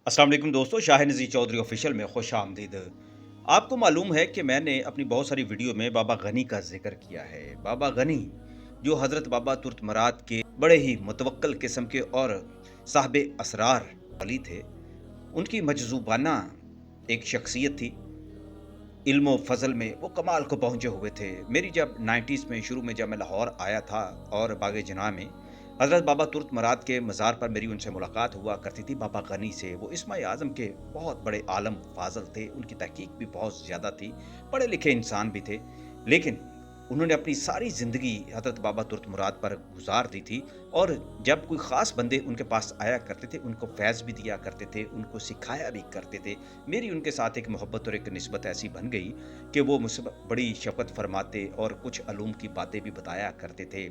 अस्सलाम वालेकुम दोस्तों, शाह नज़ीर चौधरी ऑफिशियल में खुश आमदीद। आपको मालूम है कि मैंने अपनी बहुत सारी वीडियो में बाबा गनी का जिक्र किया है। बाबा गनी जो हज़रत बाबा तुर्त मराद के बड़े ही मुतवक्कल किस्म के और साहिब असरार वली थे। उनकी मजज़ूबाना एक शख्सियत थी। इल्म व फ़ज़ल में वो कमाल को पहुँचे हुए थे। मेरी जब 90s में शुरू में जब मैं लाहौर आया था और बाग़ जनाह में हज़रत बाबा तुर्त मराद के मज़ार पर मेरी उनसे मुलाकात हुआ करती थी बाबा गनी से। वो इस्माए आज़म के बहुत बड़े आलम फ़ाज़ल थे, उनकी तहक़ीक़ भी बहुत ज़्यादा थी, पढ़े लिखे इंसान भी थे। लेकिन उन्होंने अपनी सारी ज़िंदगी हज़रत बाबा तुर्त मुराद पर गुज़ार दी थी और जब कोई ख़ास बंदे उनके पास आया करते थे, उनको फ़ैज़ भी दिया करते थे, उनको सिखाया भी करते थे। मेरी उनके साथ एक मोहब्बत और एक निस्बत ऐसी बन गई कि वो मुझसे बड़ी शफ़क़त फ़रमाते और कुछ अलूम की बातें भी बताया करते थे।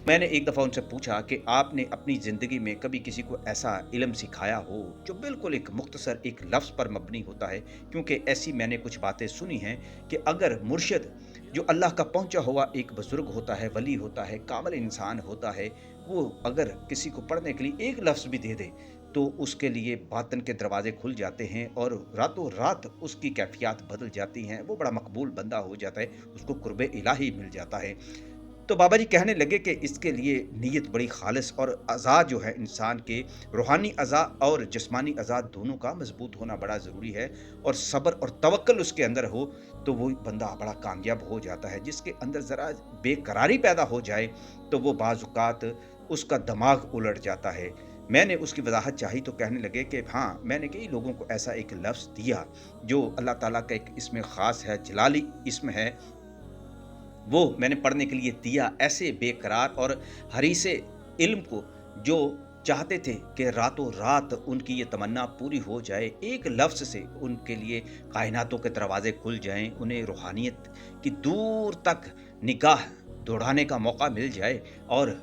मैंने एक दफ़ा उनसे पूछा कि आपने अपनी ज़िंदगी में कभी किसी को ऐसा इल्म सिखाया हो, जो बिल्कुल एक मुख्तसर एक लफ्ज़ पर मबनी होता है? क्योंकि ऐसी मैंने कुछ बातें सुनी हैं कि अगर मुर्शिद जो अल्लाह का पहुँचा हुआ एक बुज़ुर्ग होता है, वली होता है, कामिल इंसान होता है, वो अगर किसी को पढ़ने के लिए एक लफ्ज़ भी दे दे, तो उसके लिए बातन के दरवाज़े खुल जाते हैं और रातों रात उसकी कैफ़ियत बदल जाती हैं। वो बड़ा मकबूल बंदा हो जाता है, उसको कुर्बे इलाही मिल जाता है। तो बाबा जी कहने लगे कि इसके लिए नीयत बड़ी खालिस और अज़ा जो है इंसान के रूहानी अज़ा और जिस्मानी अज़ा दोनों का मज़बूत होना बड़ा ज़रूरी है और सब्र और तवक्कुल उसके अंदर हो तो वो बंदा बड़ा कामयाब हो जाता है। जिसके अंदर ज़रा बेकरारी पैदा हो जाए तो वो बाज़-औक़ात उसका दिमाग उलट जाता है। मैंने उसकी वज़ाहत चाही तो कहने लगे कि हाँ, मैंने कई लोगों को ऐसा एक लफ्ज़ दिया जो अल्लाह ताला का एक इस्म ख़ास है, जलाली इस्म है, वो मैंने पढ़ने के लिए दिया। ऐसे बेकरार और हरीसे इल्म को जो चाहते थे कि रातों रात उनकी ये तमन्ना पूरी हो जाए, एक लफ्ज़ से उनके लिए कायनातों के दरवाज़े खुल जाएँ, उन्हें रूहानियत की दूर तक निगाह दौड़ाने का मौका मिल जाए और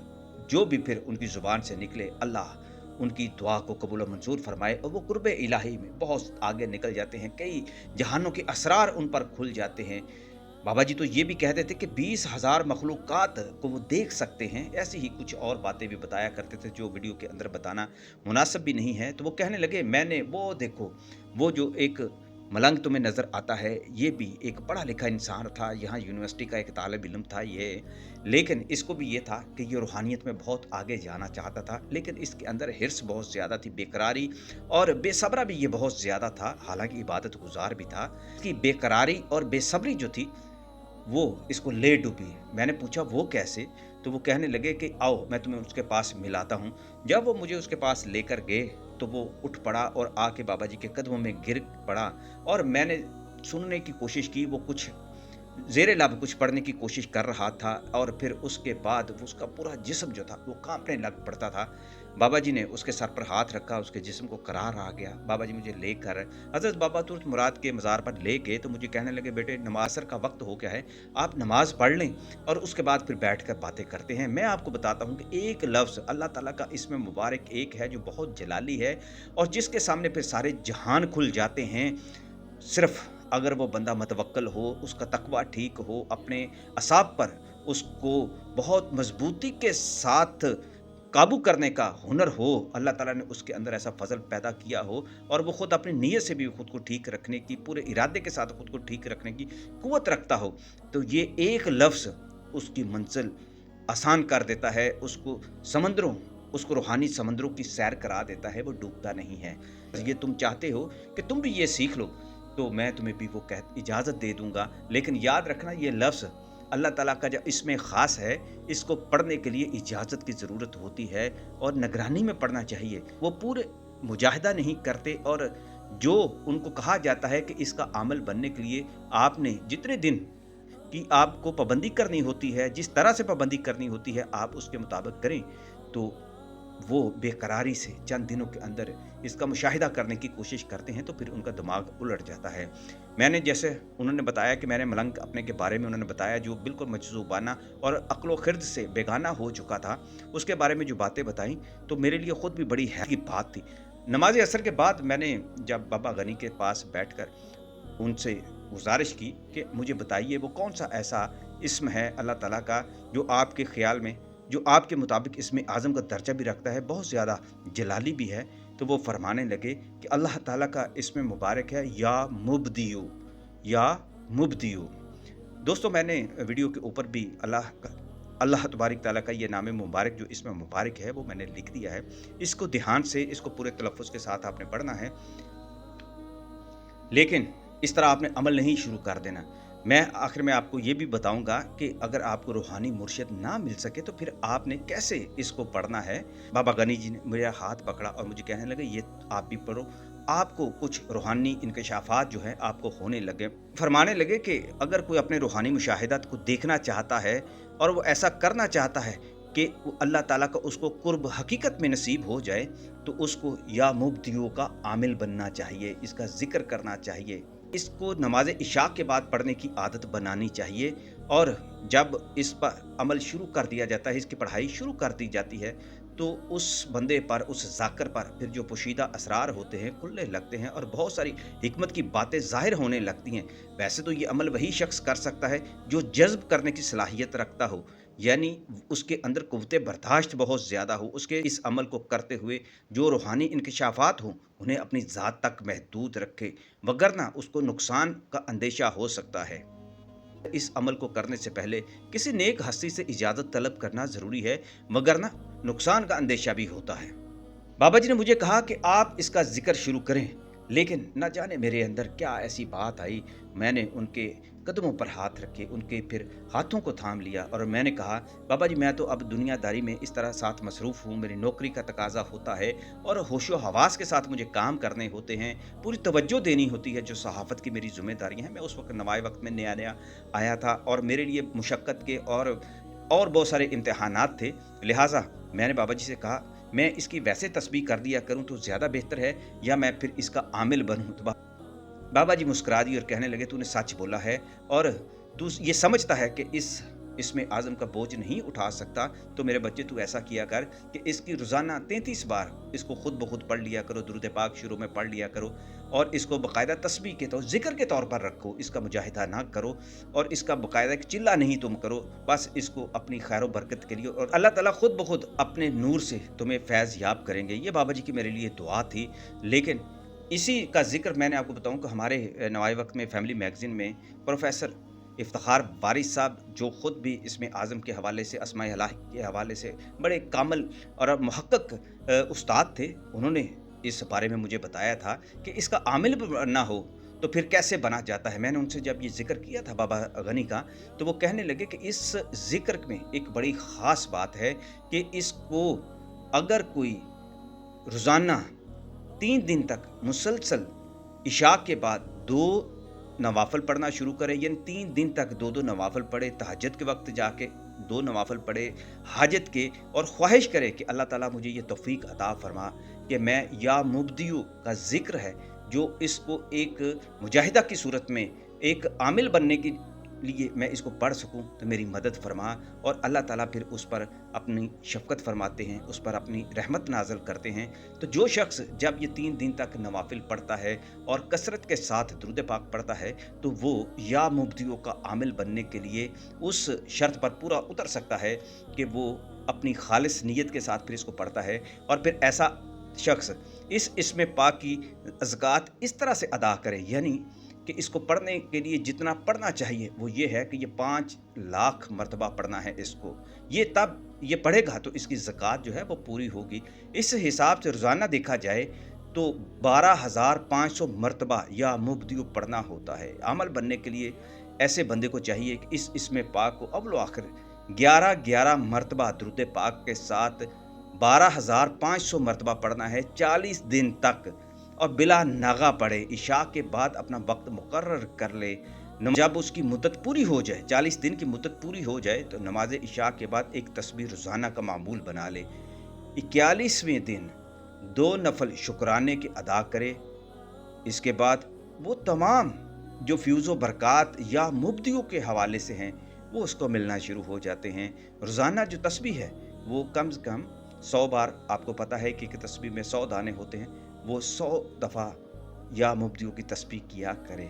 जो भी फिर उनकी ज़ुबान से निकले, अल्लाह उनकी दुआ को कबूल और मंज़ूर फ़रमाए और वो कुर्बे इलाही में बहुत आगे निकल जाते हैं। कई जहानों के असरार उन पर खुल जाते हैं। बाबा जी तो ये भी कहते थे कि 20,000 मखलूक़ात को वो देख सकते हैं। ऐसी ही कुछ और बातें भी बताया करते थे जो वीडियो के अंदर बताना मुनासिब भी नहीं है। तो वो कहने लगे मैंने वो देखो, वो जो एक मलंग तुम्हें नज़र आता है, ये भी एक पढ़ा लिखा इंसान था, यहाँ यूनिवर्सिटी का एक तालिब इल्म था ये। लेकिन इसको भी ये था कि ये रूहानियत में बहुत आगे जाना चाहता था, लेकिन इसके अंदर हिर्स बहुत ज़्यादा थी, बेकरारी और बेसब्रा भी ये बहुत ज़्यादा था, हालाँकि इबादत गुज़ार भी था। इसकी बेकरारी और बेसब्री जो थी वो इसको ले डूबी। मैंने पूछा वो कैसे? तो वो कहने लगे कि आओ मैं तुम्हें उसके पास मिलाता हूँ। जब वो मुझे उसके पास लेकर गए तो वो उठ पड़ा और आके बाबा जी के कदमों में गिर पड़ा और मैंने सुनने की कोशिश की, वो कुछ ज़ेरे लब कुछ पढ़ने की कोशिश कर रहा था और फिर उसके बाद उसका पूरा जिस्म जो था वो काँपने लग पड़ता था। बाबा जी ने उसके सर पर हाथ रखा, उसके जिस्म को करार आ गया। बाबा जी मुझे लेकर हज़रत बाबा तुर्त मुराद के मज़ार पर ले गए तो मुझे कहने लगे बेटे नमाज़ असर का वक़्त हो गया है, आप नमाज़ पढ़ लें और उसके बाद फिर बैठकर बातें करते हैं। मैं आपको बताता हूँ कि एक लफ्ज़ अल्लाह ताला का इसमें मुबारक एक है जो बहुत जलाली है और जिसके सामने फिर सारे जहान खुल जाते हैं। सिर्फ़ अगर वो बंदा मतवक्कल हो, उसका तक़वा ठीक हो, अपने असाब पर उसको बहुत मज़बूती के साथ काबू करने का हुनर हो, अल्लाह ताला ने उसके अंदर ऐसा फ़ज़ल पैदा किया हो और वो ख़ुद अपनी नीयत से भी खुद को ठीक रखने की, पूरे इरादे के साथ खुद को ठीक रखने की क़ुव्वत रखता हो, तो ये एक लफ्ज़ उसकी मंज़िल आसान कर देता है, उसको रूहानी समंदरों की सैर करा देता है, वो डूबता नहीं है। ये तुम चाहते हो कि तुम भी ये सीख लो, तो मैं तुम्हें भी वो इजाज़त दे दूँगा, लेकिन याद रखना ये लफ्ज़ अल्लाह ताला का जो इसमें ख़ास है, इसको पढ़ने के लिए इजाज़त की ज़रूरत होती है और निगरानी में पढ़ना चाहिए। वो पूरे मुजाहिदा नहीं करते और जो उनको कहा जाता है कि इसका अमल बनने के लिए आपने जितने दिन की आपको पाबंदी करनी होती है, जिस तरह से पाबंदी करनी होती है, आप उसके मुताबिक करें, तो वो बेकरारी से चंद दिनों के अंदर इसका मुशाहिदा करने की कोशिश करते हैं, तो फिर उनका दिमाग उलट जाता है। मैंने जैसे उन्होंने बताया कि मैंने मलंग अपने के बारे में उन्होंने बताया जो बिल्कुल मजज़ूबाना और अक्ल-ओ-ख़िर्द से बेगाना हो चुका था, उसके बारे में जो बातें बताईं, तो मेरे लिए ख़ुद भी बड़ी हैरत की बात थी। नमाज़ असर के बाद मैंने जब बाबा गनी के पास बैठकर उनसे गुज़ारिश की कि मुझे बताइए वो कौन-सा ऐसा इस्म है अल्लाह ताला का जो आपके ख़्याल में, जो आपके मुताबिक इस्म आज़म का दर्जा भी रखता है, बहुत ज़्यादा जलाली भी है। तो वो फरमाने लगे कि अल्लाह ताला का इसमें मुबारक है या मुब्दियो, या मुब्दियो। दोस्तों, मैंने वीडियो के ऊपर भी अल्लाह तबारक ताला का ये नाम मुबारक जो इसमें मुबारक है वो मैंने लिख दिया है। इसको ध्यान से, इसको पूरे तलफ़्फ़ुज़ के साथ आपने पढ़ना है, लेकिन इस तरह आपने अमल नहीं शुरू कर देना। मैं आखिर में आपको ये भी बताऊंगा कि अगर आपको रूहानी मुर्शिद ना मिल सके तो फिर आपने कैसे इसको पढ़ना है। बाबा गनी जी ने मेरा हाथ पकड़ा और मुझे कहने लगे ये आप भी पढ़ो, आपको कुछ रूहानी इंकशाफात जो है आपको होने लगे। फरमाने लगे कि अगर कोई अपने रूहानी मुशाहिदात को देखना चाहता है और वो ऐसा करना चाहता है कि वो अल्लाह ताला का उसको कुर्ब हकीकत में नसीब हो जाए, तो उसको या मुब्दियों का आमिल बनना चाहिए, इसका जिक्र करना चाहिए, इसको नमाज इशा के बाद पढ़ने की आदत बनानी चाहिए। और जब इस पर अमल शुरू कर दिया जाता है, इसकी पढ़ाई शुरू कर दी जाती है, तो उस बंदे पर, उस जाकर पर फिर जो पोशीदा असरार होते हैं खुलने लगते हैं और बहुत सारी हिकमत की बातें ज़ाहिर होने लगती हैं। वैसे तो ये अमल वही शख्स कर सकता है जो जज्ब करने की सलाहियत रखता हो, यानी उसके अंदर कुव्वते बर्दाश्त बहुत ज़्यादा हो, उसके इस अमल को करते हुए जो रूहानी इंकशाफात हों उन्हें अपनी ज़ात तक महदूद रखे, वगरना उसको नुकसान का अंदेशा हो सकता है। इस अमल को करने से पहले किसी नेक हस्ती से इजाज़त तलब करना ज़रूरी है, वगरना नुकसान का अंदेशा भी होता है। बाबा जी ने मुझे कहा कि आप इसका जिक्र शुरू करें, लेकिन न जाने मेरे अंदर क्या ऐसी बात आई, मैंने उनके कदमों पर हाथ रखे, उनके फिर हाथों को थाम लिया और मैंने कहा, बाबा जी मैं तो अब दुनियादारी में इस तरह साथ मसरूफ़ हूँ, मेरी नौकरी का तकाजा होता है और होशो हवास के साथ मुझे काम करने होते हैं, पूरी तवज्जो देनी होती है जो सहाफ़त की मेरी ज़िम्मेदारियाँ हैं। मैं उस वक्त नवाए वक्त में नया नया आया था और मेरे लिए मुशक्क़त के और बहुत सारे इम्तिहानात थे। लिहाजा मैंने बाबा जी से कहा, मैं इसकी वैसे तस्बीह कर दिया करूं तो ज़्यादा बेहतर है या मैं फिर इसका आमिल बनूं। तो बाबा जी मुस्कुरा दिए और कहने लगे, तूने सच बोला है और तू ये समझता है कि इसमें आज़म का बोझ नहीं उठा सकता, तो मेरे बच्चे तू ऐसा किया कर कि इसकी रोज़ाना 33 बार इसको खुद ब खुद पढ़ लिया करो, दुरूद पाक शुरू में पढ़ लिया करो और इसको बाकायदा तस्बीह के तौर ज़िक्र के तौर पर रखो, इसका मुजाहिदा ना करो और इसका बाकायदा एक चिल्ला नहीं तुम करो, बस इसको अपनी खैर व बरकत के लिए और अल्लाह ताला खुद ब खुद अपने नूर से तुम्हें फैज़ याब करेंगे। ये बाबा जी की मेरे लिए दुआ थी। लेकिन इसी का ज़िक्र मैंने आपको बताऊँ कि हमारे नवाए वक्त में फैमिली मैगज़ीन में प्रोफ़ेसर इफ्तिखार वारिस साहब, जो ख़ुद भी इसमें आज़म के हवाले से, अस्माए इलाही के हवाले से बड़े कामिल और मुहक्क़क़ उस्ताद थे, उन्होंने इस बारे में मुझे बताया था कि इसका आमिल ना हो तो फिर कैसे बना जाता है। मैंने उनसे जब ये ज़िक्र किया था बाबा गनी का, तो वो कहने लगे कि इस ज़िक्र में एक बड़ी ख़ास बात है कि इसको अगर कोई रोज़ाना 3 दिन तक मुसलसल इशा के बाद 2 नवाफ़िल पढ़ना शुरू करे, यानी 3 दिन तक 2-2 नवाफ़िल पढ़े, तहज्जुद के वक्त जाके 2 नवाफ़िल पढ़े हाजत के, और ख्वाहिश करे कि अल्लाह ताला मुझे ये तौफ़ीक अता फ़रमा कि मैं या मुब्दियों का ज़िक्र है जो इसको एक मुजाहिदा की सूरत में एक आमिल बनने के लिए मैं इसको पढ़ सकूं, तो मेरी मदद फरमा। और अल्लाह ताला फिर उस पर अपनी शफ़क़त फरमाते हैं, उस पर अपनी रहमत नाज़िल करते हैं। तो जो शख्स जब ये 3 दिन तक नवाफ़िल पढ़ता है और कसरत के साथ दुरूद पाक पढ़ता है, तो वो या मुब्दियों का आमिल बनने के लिए उस शर्त पर पूरा उतर सकता है कि वो अपनी खालिस नीयत के साथ फिर इसको पढ़ता है। और फिर ऐसा शख्स इसमें पाक की ज़कात इस तरह से अदा करे, यानी कि इसको पढ़ने के लिए जितना पढ़ना चाहिए वो ये है कि ये 5 लाख मरतबा पढ़ना है इसको। ये तब ये पढ़ेगा तो इसकी ज़कात जो है वो पूरी होगी। इस हिसाब से रोज़ाना देखा जाए तो 12,500 मरतबा या मुब्दियों पढ़ना होता है। अमल बनने के लिए ऐसे बंदे को चाहिए कि इसमें पाक को अव्वल व आखिर 11-11 मरतबा दुरूद पाक के साथ 12,500 मरतबा पढ़ना है 40 दिन तक, और बिला नागा पढ़े। इशा के बाद अपना वक्त मुकर्रर कर ले। जब उसकी मुद्दत पूरी हो जाए, 40 दिन की मुद्दत पूरी हो जाए, तो नमाज इशा के बाद एक तस्बीह रोज़ाना का मामूल बना ले। 41वें दिन 2 नफल शुक्राने के अदा करे। इसके बाद वो तमाम जो फ्यूज़ व बरक़ात या मुब्दियों के हवाले से हैं वो उसको मिलना शुरू हो जाते हैं। रोज़ाना जो तस्बीह है वो कम से कम 100 बार, आपको पता है कि तस्बीह में 100 दाने होते हैं, वो 100 दफ़ा या मुब्दियों की तस्बीह किया करें,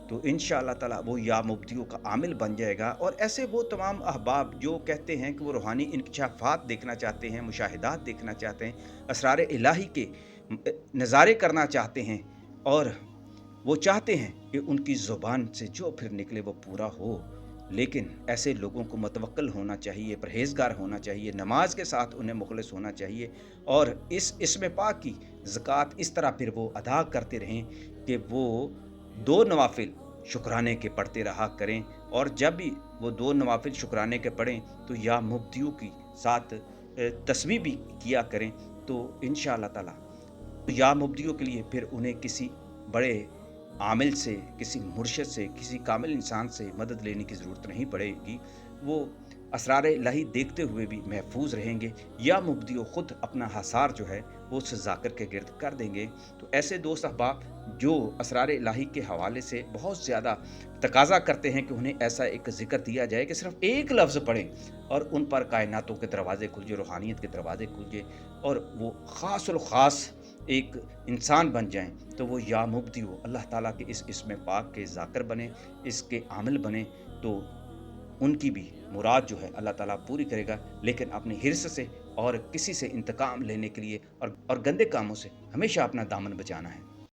तो इंशाअल्लाह ताला वो या मुब्दियों का आमिल बन जाएगा। और ऐसे वो तमाम अहबाब जो कहते हैं कि वो रूहानी इंकशाफात देखना चाहते हैं, मुशाहिदात देखना चाहते हैं, असरार इलाही के नज़ारे करना चाहते हैं और वो चाहते हैं कि उनकी ज़ुबान से जो फिर निकले वो पूरा हो। लेकिन ऐसे लोगों को मुतवक्किल होना चाहिए, परहेज़गार होना चाहिए, नमाज के साथ उन्हें मुखलिस होना चाहिए और इसमें पाक की ज़कात इस तरह फिर वो अदा करते रहें कि वो 2 नवाफ़िल शुक्राने के पढ़ते रहा करें। और जब भी वो 2 नवाफ़िल शुक्राने के पढ़ें तो या मुब्दियों की साथ तस्बीह भी किया करें। तो इंशाअल्लाह ताला या मुब्दियों के लिए फिर उन्हें किसी बड़े आमिल से, किसी मुर्शिद से, किसी कामिल इंसान से मदद लेने की ज़रूरत नहीं पड़ेगी। वो असरार इलाही देखते हुए भी महफूज रहेंगे। या मुब्दियो ख़ुद अपना हसार जो है वो उस ज़ाकिर के गिर्द कर देंगे। तो ऐसे दोस्त अहबाब जो असरार इलाही के हवाले से बहुत ज़्यादा तकाज़ा करते हैं कि उन्हें ऐसा एक ज़िक्र दिया जाए कि सिर्फ़ एक लफ्ज़ पढ़ें और उन पर कायनातों के दरवाज़े खुल जाए, रूहानियत के दरवाज़े खुल जाए और वो ख़ासुल ख़ास एक इंसान बन जाएँ, तो वो या मुब्दियो अल्लाह ताला के इस इस्म पाक के ज़ाकिर बने, इसके आमिल बने। तो उनकी भी मुराद जो है अल्लाह ताला पूरी करेगा। लेकिन अपने हिर्स से और किसी से इंतकाम लेने के लिए और गंदे कामों से हमेशा अपना दामन बचाना है।